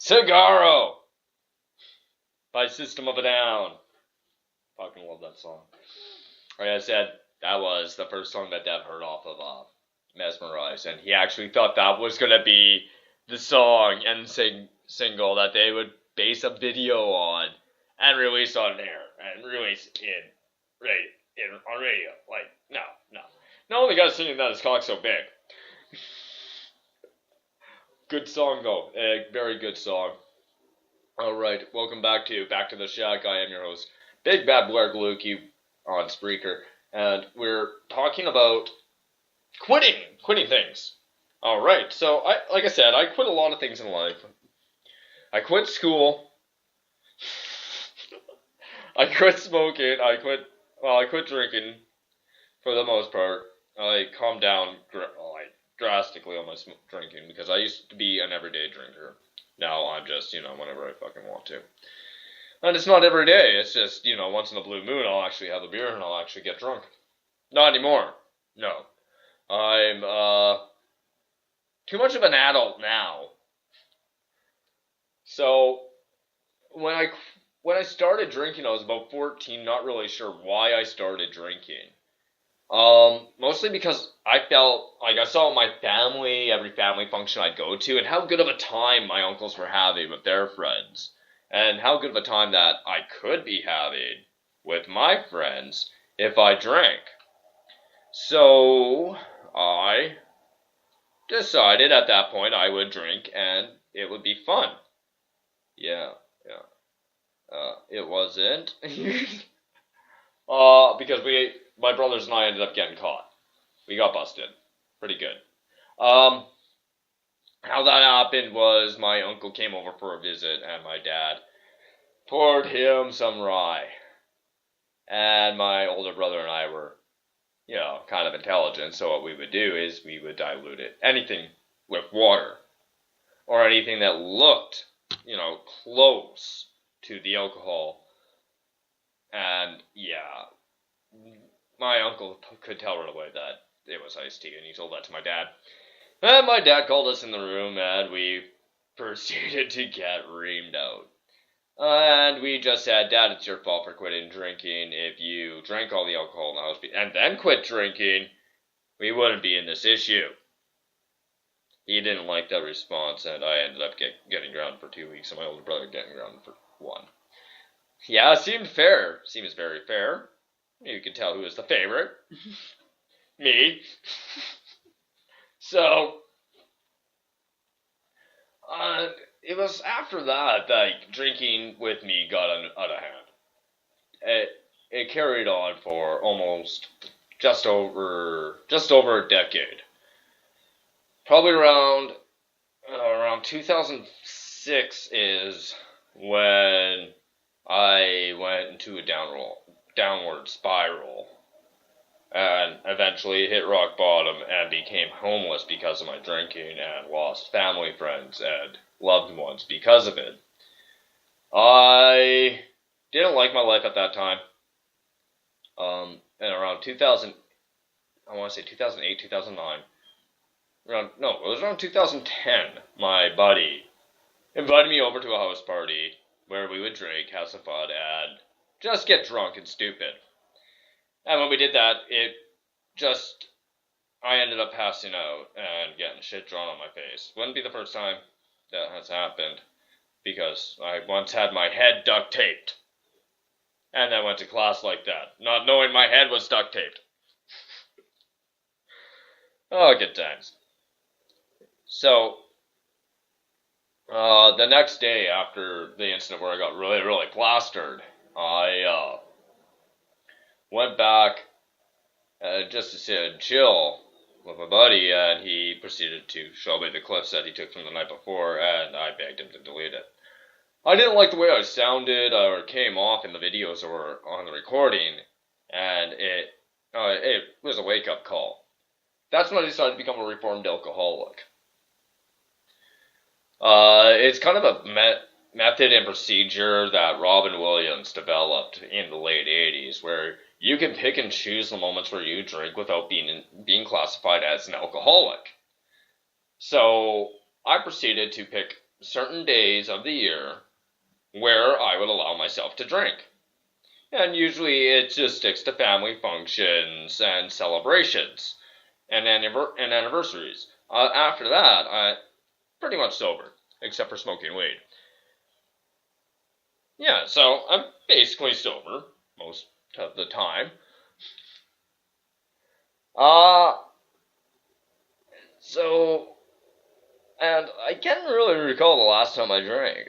Cigaro by System of a Down. Fucking love that song. Like I said, that was the first song that Dev heard off of Mesmerize, and he actually thought that was going to be the song and single that they would base a video on and release on air and release on radio. Like, no. No, the guy singing that is cock so big. Good song though, a very good song. Alright, welcome back to the Shack. I am your host, Big Bad Blair Galuki on Spreaker, and we're talking about quitting things. Alright, so like I said, I quit a lot of things in life. I quit school. I quit smoking. I quit drinking for the most part. I calmed down drastically on my drinking because I used to be an everyday drinker. Now I'm just, whenever I fucking want to. And it's not every day. It's just, once in a blue moon I'll actually have a beer and I'll actually get drunk. Not anymore. No. I'm too much of an adult now. So when I started drinking, I was about 14, not really sure why I started drinking. Mostly because I felt like I saw my family, every family function I'd go to, and how good of a time my uncles were having with their friends, and how good of a time that I could be having with my friends if I drank. So I decided at that point I would drink and it would be fun. Yeah. It wasn't. Because my brothers and I ended up getting caught. We got busted. Pretty good. How that happened was my uncle came over for a visit and my dad poured him some rye. And my older brother and I were, kind of intelligent, so what we would do is we would dilute it. Anything with water. Or anything that looked, close to the alcohol. And, my uncle could tell right away that it was iced tea, and he told that to my dad. And my dad called us in the room, and we proceeded to get reamed out. And we just said, Dad, it's your fault for quitting drinking. If you drank all the alcohol in the house and then quit drinking, we wouldn't be in this issue. He didn't like that response, and I ended up getting grounded for 2 weeks, and my older brother getting grounded for 1. Yeah, it seemed fair. Seems very fair. You can tell who was the favorite. Me. So, it was after that drinking with me got out of hand. It carried on for almost just over a decade. Probably around 2006 is when I went into a downward spiral and eventually hit rock bottom and became homeless because of my drinking and lost family, friends, and loved ones because of it. I didn't like my life at that time. And around 2000, I want to say 2008, 2009, it was around 2010, my buddy invited me over to a house party where we would drink, have some fun, and just get drunk and stupid. And when we did that, I ended up passing out and getting shit drawn on my face. Wouldn't be the first time that has happened, because I once had my head duct taped. And I went to class like that, not knowing my head was duct taped. Oh, good times. So, the next day after the incident where I got really, really plastered, I went back just to sit and chill with my buddy, and he proceeded to show me the clips that he took from the night before, and I begged him to delete it. I didn't like the way I sounded or came off in the videos or on the recording, and it was a wake-up call. That's when I decided to become a reformed alcoholic. It's kind of a method and procedure that Robin Williams developed in the late 80s, where you can pick and choose the moments where you drink without being classified as an alcoholic. So I proceeded to pick certain days of the year where I would allow myself to drink. And usually it just sticks to family functions and celebrations and anniversaries. After that, I'm pretty much sober, except for smoking weed. Yeah, so I'm basically sober most of the time. So, and I can't really recall the last time I drank.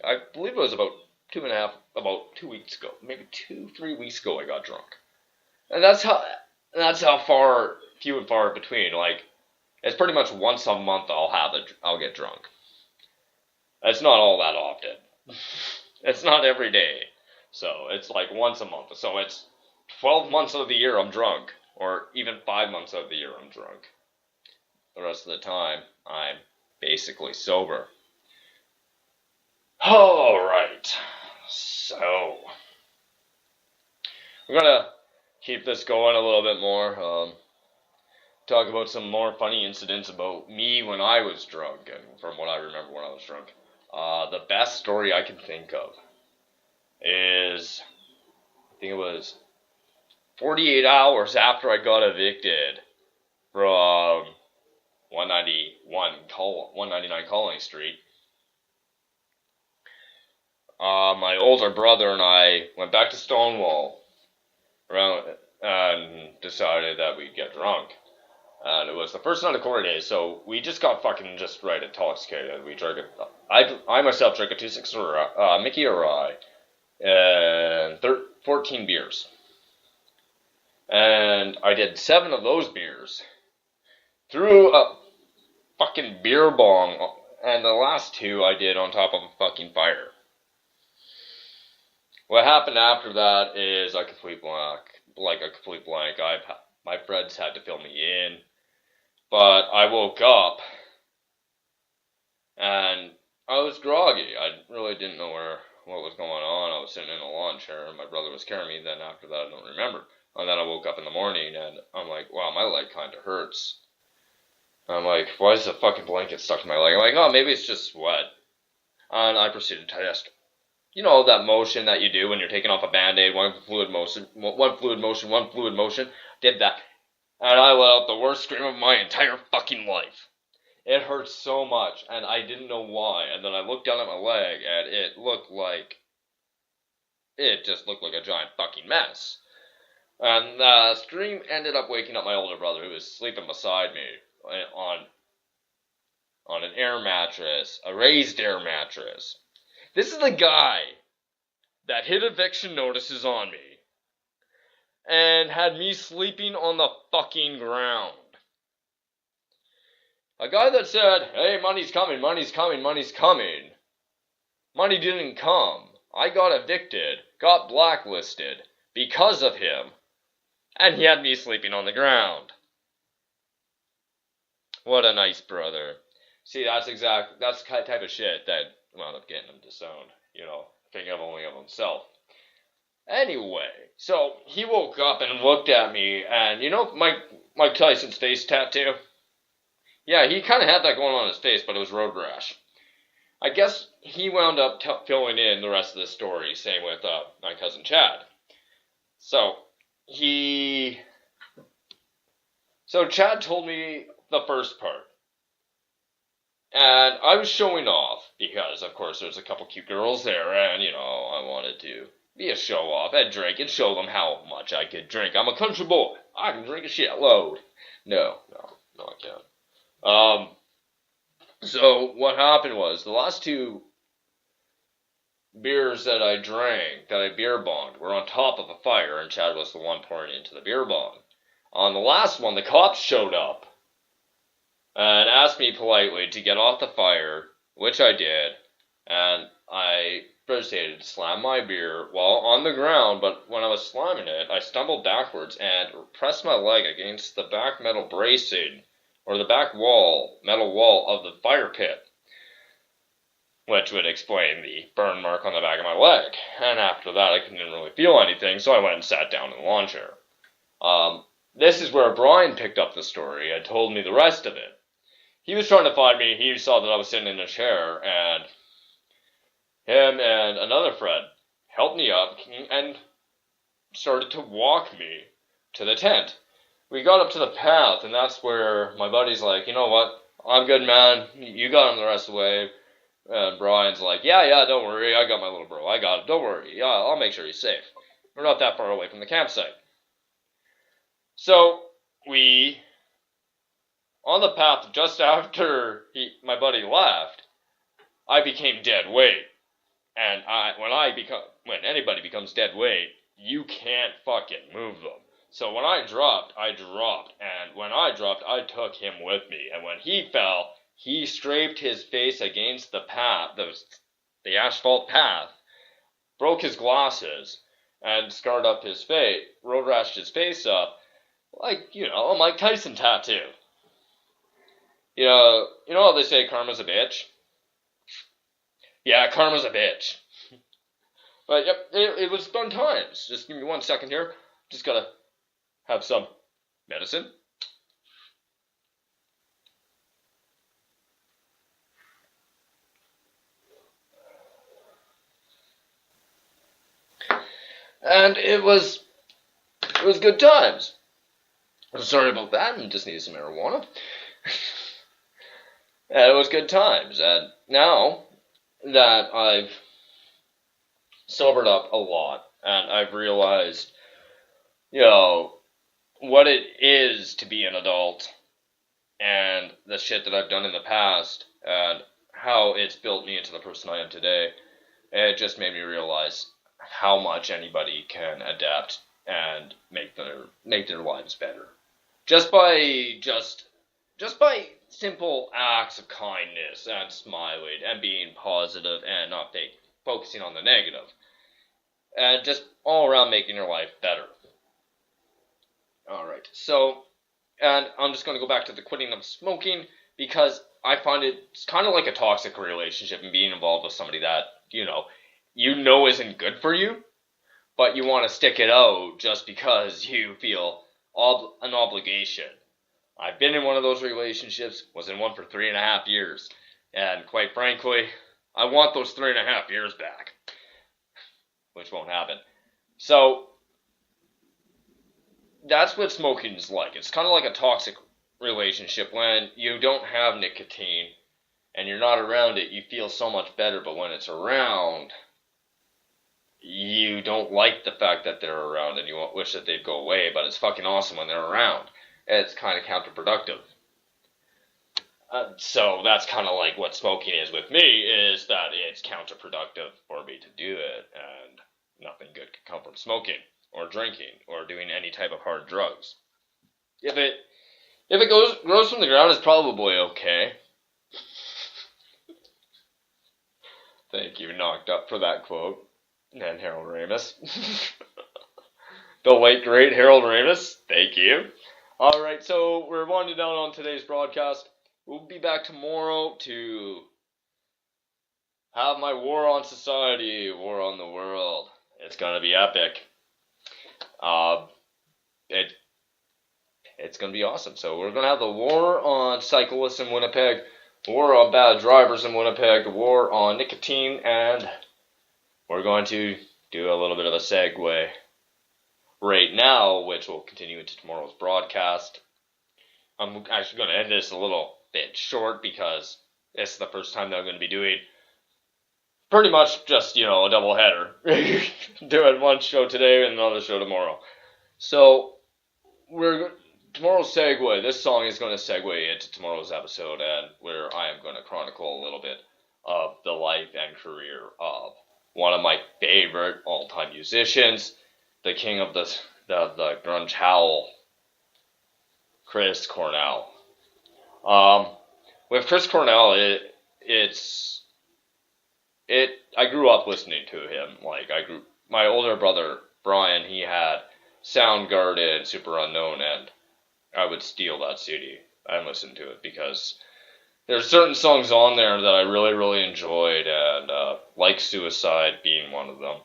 I believe it was about 2 weeks ago, maybe 3 weeks ago. I got drunk, and that's how few and far between. Like, it's pretty much once a month I'll get drunk. It's not all that often. It's not every day, so it's like once a month. So it's 12 months of the year I'm drunk, or even 5 months of the year I'm drunk. The rest of the time, I'm basically sober. Alright, so we're gonna keep this going a little bit more. Talk about some more funny incidents about me when I was drunk, and from what I remember when I was drunk. The best story I can think of is, I think it was 48 hours after I got evicted from 199 Colony Street. My older brother and I went back to Stonewall and decided that we'd get drunk. And it was the first night of court days, so we just got fucking just right intoxicated. We drank I myself drank a 2-6 Mickey Rye and 14 beers. And I did 7 of those beers through a fucking beer bong, and the last 2 I did on top of a fucking fire. What happened after that is a complete blank. My friends had to fill me in, but I woke up and I was groggy. I really didn't know what was going on. I was sitting in a lawn chair and my brother was carrying me. Then after that, I don't remember. And then I woke up in the morning and I'm like, wow, my leg kind of hurts. I'm like, why is the fucking blanket stuck to my leg? I'm like, oh, maybe it's just sweat. And I proceeded to test. You know that motion that you do when you're taking off a Band-Aid, one fluid motion. Did that. And I let out the worst scream of my entire fucking life. It hurt so much, and I didn't know why. And then I looked down at my leg, and it just looked like a giant fucking mess. And the scream ended up waking up my older brother, who was sleeping beside me on an air mattress, a raised air mattress. This is the guy that hid eviction notices on me and had me sleeping on the fucking ground. A guy that said, hey, money's coming, money's coming, money's coming. Money didn't come. I got evicted, got blacklisted because of him, and he had me sleeping on the ground. What a nice brother. See, that's the type of shit that wound up getting him disowned, thinking only of himself. Anyway, so he woke up and looked at me, and Mike Tyson's face tattoo? Yeah, he kind of had that going on his face, but it was road rash. I guess he wound up filling in the rest of the story, same with my cousin Chad. So Chad told me the first part. And I was showing off because, of course, there's a couple cute girls there, and, I wanted to be a show-off and drink and show them how much I could drink. I'm a country boy. I can drink a shitload. No, I can't. So what happened was the last 2 beers that I drank, that I beer bonged, were on top of a fire, and Chad was the one pouring into the beer bong. On the last one, the cops showed up and asked me politely to get off the fire, which I did, and I proceeded to slam my beer while on the ground, but when I was slamming it, I stumbled backwards and pressed my leg against the back metal bracing, or the back metal wall of the fire pit, which would explain the burn mark on the back of my leg. And after that, I couldn't really feel anything, so I went and sat down in the lawn chair. This is where Brian picked up the story and told me the rest of it. he was trying to find me. He saw that I was sitting in a chair, and him and another friend helped me up and started to walk me to the tent. We got up to the path, and that's where my buddy's like, you know what? I'm good, man. You got him the rest of the way. And Brian's like, yeah, don't worry. I got my little bro. I got him. Don't worry. Yeah, I'll make sure he's safe. We're not that far away from the campsite. So, on the path just after my buddy left, I became dead weight. And when anybody becomes dead weight, you can't fucking move them. So when I dropped, and when I dropped, I took him with me. And when he fell, he scraped his face against the path, the asphalt path, broke his glasses, and scarred up his face, road rashed his face up, like, a Mike Tyson tattoo. You know how they say karma's a bitch? Yeah, karma's a bitch. But yep, it was fun times. Just give me 1 second here. Just gotta have some medicine. And it was good times. I'm sorry about that, and just needed some marijuana. And it was good times. And now that I've sobered up a lot, and I've realized, what it is to be an adult, and the shit that I've done in the past, and how it's built me into the person I am today, it just made me realize how much anybody can adapt and make their lives better. Just by simple acts of kindness and smiling and being positive and not focusing on the negative. And just all around making your life better. Alright, so, and I'm just going to go back to the quitting of smoking, because I find it's kind of like a toxic relationship and being involved with somebody that, isn't good for you, but you want to stick it out just because you feel an obligation. I've been in one of those relationships, was in one for 3.5 years, and quite frankly, I want those 3.5 years back, which won't happen. So, that's what smoking is like. It's kind of like a toxic relationship. When you don't have nicotine and you're not around it, you feel so much better, but when it's around, you don't like the fact that they're around and you wish that they'd go away, but it's fucking awesome when they're around. It's kind of counterproductive. So that's kind of like what smoking is with me, is that it's counterproductive for me to do it, and nothing good can come from smoking or drinking or doing any type of hard drugs. If it grows from the ground, it's probably okay. Thank you, Knocked Up, for that quote. And Harold Ramis. The late, great Harold Ramis. Thank you. Alright, so we're winding down on today's broadcast. We'll be back tomorrow to have my War on Society, War on the World. It's gonna be epic. It's gonna be awesome. So we're gonna have the war on cyclists in Winnipeg, war on bad drivers in Winnipeg, war on nicotine, and we're going to do a little bit of a segue right now, which will continue into tomorrow's broadcast. I'm actually going to end this a little bit short because it's the first time that I'm going to be doing pretty much just, a double header. Doing one show today and another show tomorrow. So, tomorrow's segue, this song is going to segue into tomorrow's episode, and where I am going to chronicle a little bit of the life and career of one of my favorite all-time musicians, the king of the grunge howl, Chris Cornell. With Chris Cornell, I grew up listening to him. My older brother, Brian, he had Soundgarden, Super Unknown, and I would steal that CD and listen to it because there's certain songs on there that I really, really enjoyed, and Like Suicide being one of them.